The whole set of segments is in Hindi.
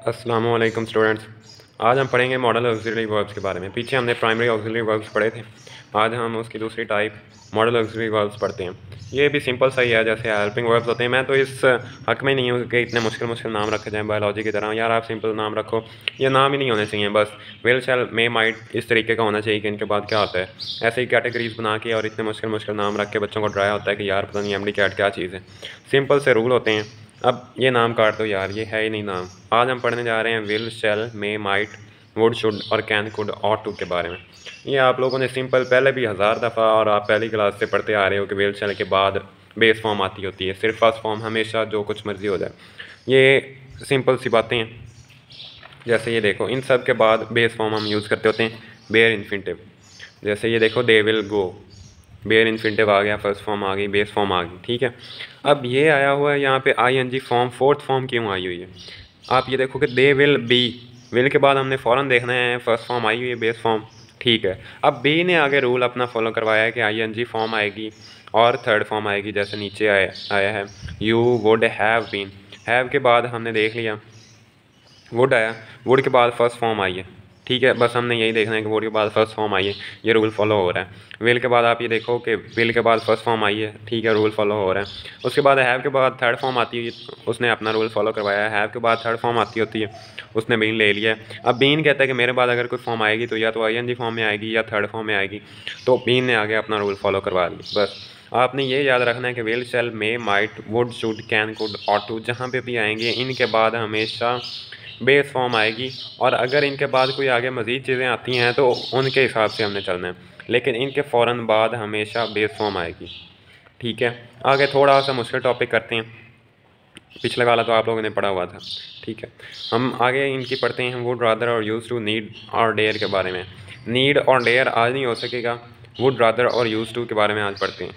अस्सलाम वालेकुम स्टूडेंट्स। आज हम पढ़ेंगे मॉडल ऑक्सिलरी वर्ब्स के बारे में। पीछे हमने प्राइमरी ऑक्सिलरी वर्ब्स पढ़े थे। आज हम उसकी दूसरी टाइप मॉडल ऑक्सिलरी वर्ब्स पढ़ते हैं। ये भी सिंपल सा ही है, जैसे हेल्पिंग वर्ब्स होते हैं। मैं तो इस हक में नहीं हूँ कि इतने मुश्किल मुश्किल नाम रखे जाएँ बायोलॉजी की तरह। यार आप सिंपल नाम रखो, ये नाम ही नहीं होने चाहिए। बस विल, शैल, मे, माइट इस तरीके का होना चाहिए कि इनके बाद क्या होता है। ऐसे ही कैटेगरीज बना के और इतने मुश्किल मुश्किल नाम रख के बच्चों को डराया होता है कि यार पता नहीं एमडी कैट क्या चीज़ है। सिंपल से रूल होते हैं। अब ये नाम काट दो यार, ये है ही नहीं नाम। आज हम पढ़ने जा रहे हैं will, shall, may, might, would, should और कैन, कुड, ऑट टू के बारे में। ये आप लोगों ने सिंपल पहले भी हज़ार दफ़ा और आप पहली क्लास से पढ़ते आ रहे हो कि विल, शैल के बाद बेस फॉर्म आती होती है। सिर्फ फर्स्ट फॉर्म हमेशा जो कुछ मर्ज़ी हो जाए। ये सिंपल सी बातें हैं। जैसे ये देखो, इन सब के बाद बेस फॉर्म हम यूज़ करते होते हैं बेयर इन्फिनिटिव। जैसे ये देखो, they will go, bare infinitive आ गया, फर्स्ट फॉर्म आ गई, बेस फॉर्म आ गई। ठीक है। अब ये आया हुआ है यहाँ पे आईएनजी फॉर्म, फोर्थ फॉर्म क्यों आई हुई है? आप ये देखो कि दे विल बी, विल के बाद हमने फ़ौरन देखना है फर्स्ट फॉर्म आई हुई है, बेस फॉर्म। ठीक है। अब बी ने आगे रूल अपना फॉलो करवाया है कि आईएनजी फॉर्म आएगी और थर्ड फॉर्म आएगी। जैसे नीचे आया है you would have been. Have के बाद हमने देख लिया वुड आया, वुड के बाद फर्स्ट फॉर्म आई है। ठीक है, बस हमने यही देखना है कि वुड के बाद फर्स्ट फॉर्म आई है, ये रूल फॉलो हो रहा है। विल के बाद आप ये देखो कि विल के बाद फर्स्ट फॉर्म आई है। ठीक है, रूल फॉलो हो रहा है। उसके बाद हैव के बाद थर्ड फॉर्म आती है, उसने अपना रूल फॉलो करवाया है। हैव के बाद थर्ड फॉर्म आती होती है, उसने बीन ले लिया है। अब बीन कहता है कि मेरे बाद अगर कोई फॉर्म आएगी तो या तो आईएनजी फॉर्म में आएगी या थर्ड फॉर्म में आएगी। तो बीन ने आगे अपना रूल फॉलो करवा लिया। बस आपने ये याद रखना है कि will, shall, may, might, would, should, can, could, ought to जहाँ पे भी आएंगे इनके बाद हमेशा बेस फॉर्म आएगी। और अगर इनके बाद कोई आगे मज़ीद चीज़ें आती हैं तो उनके हिसाब से हमने चलना है, लेकिन इनके फ़ौरन बाद हमेशा बेस फॉर्म आएगी। ठीक है। आगे थोड़ा सा मुश्किल टॉपिक करते हैं, पिछले वाला तो आप लोगों ने पढ़ा हुआ था। ठीक है, हम आगे इनकी पढ़ते हैं वुड, रादर और यूज़ टू, नीड और डेयर के बारे में। नीड और डेयर आज नहीं हो सकेगा, वुड, रादर और यूज़ टू के बारे में आज पढ़ते हैं।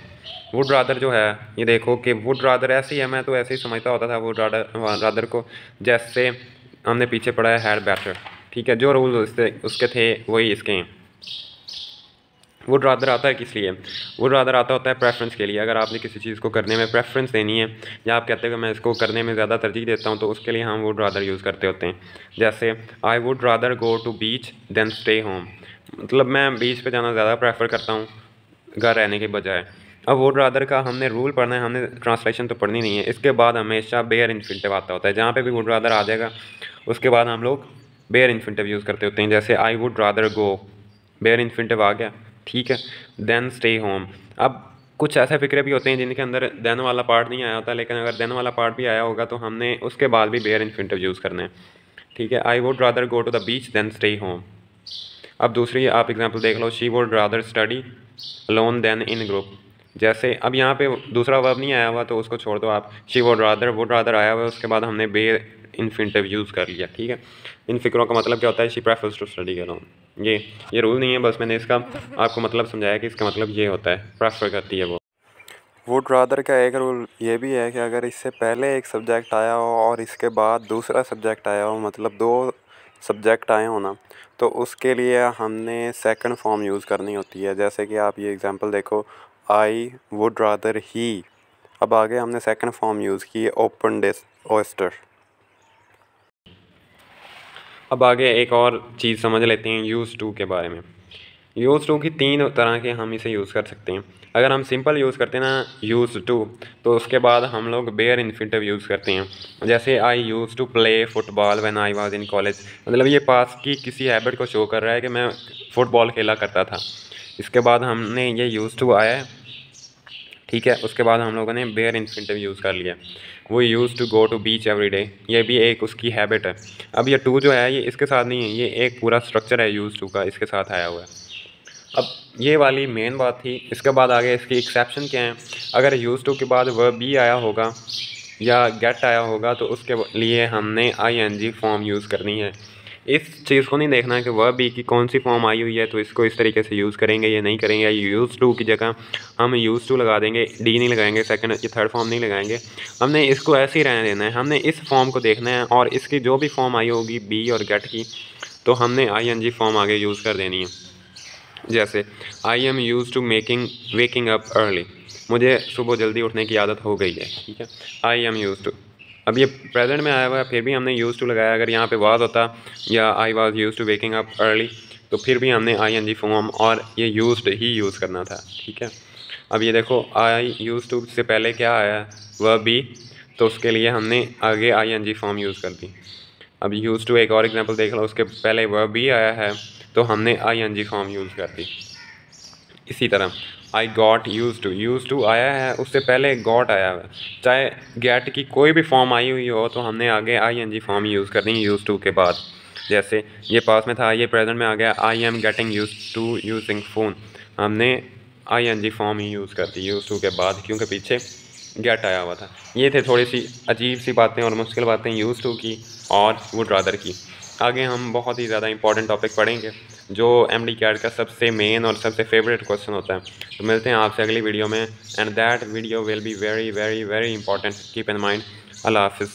वुड रादर जो है, ये देखो कि वुड रादर ऐसे ही है, मैं तो ऐसे ही समझता होता था वुड रादर को, जैसे हमने पीछे पढ़ा है हैड बेटर। ठीक है, जो रूल उसके थे वही इसके हैं। वुड रादर आता है किस लिए? वुड रादर आता होता है प्रेफरेंस के लिए। अगर आपने किसी चीज़ को करने में प्रेफरेंस देनी है या आप कहते हो कि मैं इसको करने में ज़्यादा तरजीह देता हूँ, तो उसके लिए हम वुड रादर यूज़ करते होते हैं। जैसे I would rather go to beach than stay home, मतलब मैं बीच पे जाना ज़्यादा प्रेफर करता हूँ घर रहने के बजाय। अब वुड रादर का हमने रूल पढ़ना है, हमने ट्रांसलेशन तो पढ़नी नहीं है। इसके बाद हमेशा बेयर इन्फिनिटिव आता होता है। जहाँ पे भी वुड रादर आ जाएगा उसके बाद हम लोग बेयर इन्फिनिटिव यूज़ करते होते हैं। जैसे I would rather go, bare infinitive आ गया। ठीक है, देन स्टे होम। अब कुछ ऐसे फिक्रे भी होते हैं जिनके अंदर देन वाला पार्ट नहीं आया होता, लेकिन अगर देन वाला पार्ट भी आया होगा तो हमने उसके बाद भी बेयर इन्फिनिटिव यूज़ करना है। ठीक है, I would rather go to the beach than stay home. अब दूसरी आप एग्जांपल देख लो, she would rather study alone than in group. जैसे अब यहाँ पे दूसरा वर्ब नहीं आया हुआ तो उसको छोड़ दो आप, शी वुड रादर आया हुआ है, उसके बाद हमने बे इन्फिनिटिव यूज़ कर लिया। ठीक है, इन फिक्रों का मतलब क्या होता है? She prefers to study alone. ये रूल नहीं है, बस मैंने इसका आपको मतलब समझाया कि इसका मतलब ये होता है, प्रेफर करती है वो। वुड रादर का एक रूल ये भी है कि अगर इससे पहले एक सब्जेक्ट आया हो और इसके बाद दूसरा सब्जेक्ट आया हो, मतलब दो सब्जेक्ट आए हो ना, तो उसके लिए हमने सेकंड फॉर्म यूज़ करनी होती है। जैसे कि आप ये एग्जांपल देखो, आई वुड रादर ही, अब आगे हमने सेकंड फॉर्म यूज़ की ओपन डेस ओस्टर। अब आगे एक और चीज़ समझ लेते हैं यूज़ टू के बारे में। यूज़ टू की तीन तरह के हम इसे यूज़ कर सकते हैं। अगर हम सिंपल यूज़ करते हैं ना यूज़ टू, तो उसके बाद हम लोग बेयर इन्फिनिटिव यूज़ करते हैं। जैसे I use to play football when I was in college, मतलब ये पास की किसी हैबिट को शो कर रहा है कि मैं फ़ुटबॉल खेला करता था। इसके बाद हमने ये यूज़ टू आया है। ठीक है, उसके बाद हम लोगों ने बेयर इन्फिनिटिव यूज़ कर लिया। वो use to go to beach every day, ये भी एक उसकी हैबिट है। अब ये टू जो है ये इसके साथ नहीं है, ये एक पूरा स्ट्रक्चर है यूज़ टू का, इसके साथ आया हुआ है। अब ये वाली मेन बात थी। इसके बाद आगे इसकी एक्सेप्शन क्या है? अगर यूज़ टू के बाद वर्ब बी आया होगा या गेट आया होगा तो उसके लिए हमने आईएनजी फॉर्म यूज़ करनी है। इस चीज़ को नहीं देखना है कि वर्ब बी की कौन सी फॉर्म आई हुई है तो इसको इस तरीके से यूज़ करेंगे या नहीं करेंगे। यूज़ टू की जगह हम यूज़ टू लगा देंगे, डी नहीं लगाएंगे, सेकंड या थर्ड फॉर्म नहीं लगाएंगे। हमने इसको ऐसे ही रहने देना है, हमने इस फॉर्म को देखना है और इसकी जो भी फॉर्म आई होगी बी और गेट की, तो हमने आईएनजी फॉर्म आगे यूज़ कर देनी है। जैसे I am use to waking up early, मुझे सुबह जल्दी उठने की आदत हो गई है। ठीक है, आई एम यूज़ टू। अब ये प्रेजेंट में आया हुआ है, फिर भी हमने यूज़ टू लगाया। अगर यहाँ पे वाज होता या I was used to waking up early, तो फिर भी हमने ING फॉर्म और ये यूज्ड ही यूज़ करना था, ठीक है। अब ये देखो आई यूज़ टू से पहले क्या आया, वर्ब बी, तो उसके लिए हमने आगे ING फॉर्म यूज़ कर दी। अब यूज़ टू एक और एग्जांपल देख लो, उसके पहले वर्ब बी आया है तो हमने ING फॉर्म यूज़ कर दी। इसी तरह आई गॉट यूज़ टू आया है, उससे पहले गॉट आया है। चाहे गेट की कोई भी फॉर्म आई हुई हो तो हमने आगे ING फॉर्म यूज़ करनी है यूज़ टू के बाद। जैसे ये पास में था, ये प्रेजेंट में आ गया, I am getting used to using phone, हमने ING फॉर्म ही यूज़ कर दी यूज़ टू के बाद, क्योंकि पीछे गेट आया हुआ था। ये थे थोड़ी सी अजीब सी बातें और मुश्किल बातें यूज़ टू की और वुड रादर की। आगे हम बहुत ही ज़्यादा इंपॉर्टेंट टॉपिक पढ़ेंगे जो MD कैट का सबसे मेन और सबसे फेवरेट क्वेश्चन होता है। तो मिलते हैं आपसे अगली वीडियो में, and that video will be very very very important, keep in mind. अल्लाह हाफिज़।